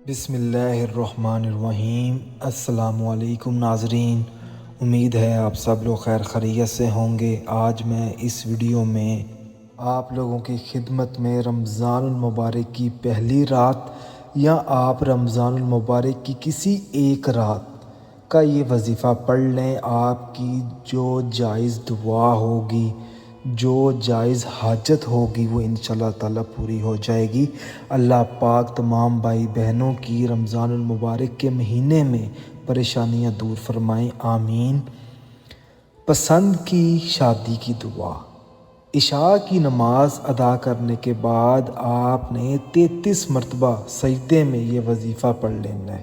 بسم اللہ الرحمن الرحیم۔ السلام علیکم ناظرین، امید ہے آپ سب لوگ خیر خیریت سے ہوں گے۔ آج میں اس ویڈیو میں آپ لوگوں کی خدمت میں رمضان المبارک کی پہلی رات یا آپ رمضان المبارک کی کسی ایک رات کا یہ وظیفہ پڑھ لیں۔ آپ کی جو جائز دعا ہوگی، جو جائز حاجت ہوگی، وہ انشاءاللہ تعالیٰ پوری ہو جائے گی۔ اللہ پاک تمام بھائی بہنوں کی رمضان المبارک کے مہینے میں پریشانیاں دور فرمائیں، آمین۔ پسند کی شادی کی دعا۔ عشاء کی نماز ادا کرنے کے بعد آپ نے 33 مرتبہ سجدے میں یہ وظیفہ پڑھ لینا ہے،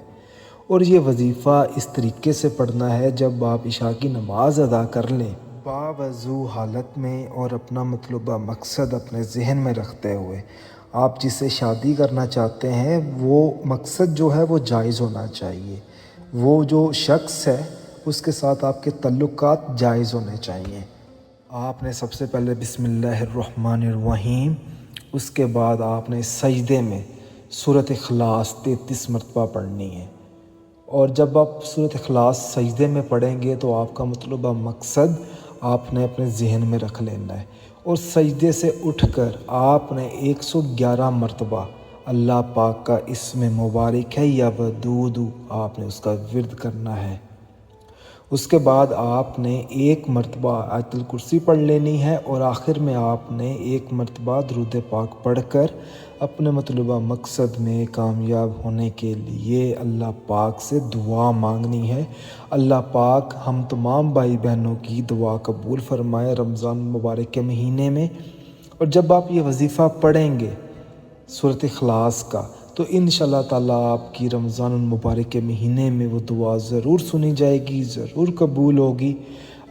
اور یہ وظیفہ اس طریقے سے پڑھنا ہے جب آپ عشاء کی نماز ادا کر لیں، باوضو حالت میں، اور اپنا مطلوبہ مقصد اپنے ذہن میں رکھتے ہوئے۔ آپ جس سے شادی کرنا چاہتے ہیں وہ مقصد جو ہے وہ جائز ہونا چاہیے، وہ جو شخص ہے اس کے ساتھ آپ کے تعلقات جائز ہونے چاہیے۔ آپ نے سب سے پہلے بسم اللہ الرحمن الرحیم، اس کے بعد آپ نے سجدے میں سورۃ اخلاص 33 مرتبہ پڑھنی ہے، اور جب آپ سورۃ اخلاص سجدے میں پڑھیں گے تو آپ کا مطلوبہ مقصد آپ نے اپنے ذہن میں رکھ لینا ہے، اور سجدے سے اٹھ کر آپ نے 111 مرتبہ اللہ پاک کا اسم مبارک ہے یا ودود، آپ نے اس کا ورد کرنا ہے۔ اس کے بعد آپ نے ایک مرتبہ آیت الکرسی پڑھ لینی ہے، اور آخر میں آپ نے ایک مرتبہ درود پاک پڑھ کر اپنے مطلوبہ مقصد میں کامیاب ہونے کے لیے اللہ پاک سے دعا مانگنی ہے۔ اللہ پاک ہم تمام بھائی بہنوں کی دعا قبول فرمائے رمضان المبارک کے مہینے میں۔ اور جب آپ یہ وظیفہ پڑھیں گے سورۃ اخلاص کا، تو انشاءاللہ تعالیٰ آپ کی رمضان المبارک کے مہینے میں وہ دعا ضرور سنی جائے گی، ضرور قبول ہوگی۔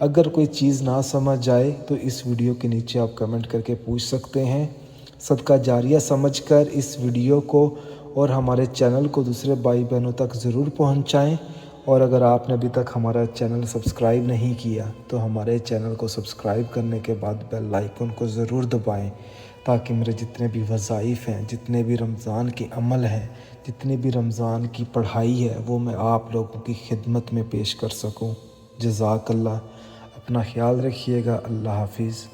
اگر کوئی چیز نہ سمجھ آئے تو اس ویڈیو کے نیچے آپ کمنٹ کر کے پوچھ سکتے ہیں۔ صدقہ جاریہ سمجھ کر اس ویڈیو کو اور ہمارے چینل کو دوسرے بھائی بہنوں تک ضرور پہنچائیں، اور اگر آپ نے ابھی تک ہمارا چینل سبسکرائب نہیں کیا تو ہمارے چینل کو سبسکرائب کرنے کے بعد بیل آئیکن کو ضرور دبائیں، تاکہ میرے جتنے بھی وظائف ہیں، جتنے بھی رمضان کے عمل ہیں، جتنی بھی رمضان کی پڑھائی ہے، وہ میں آپ لوگوں کی خدمت میں پیش کر سکوں۔ جزاک اللہ۔ اپنا خیال رکھیے گا۔ اللہ حافظ۔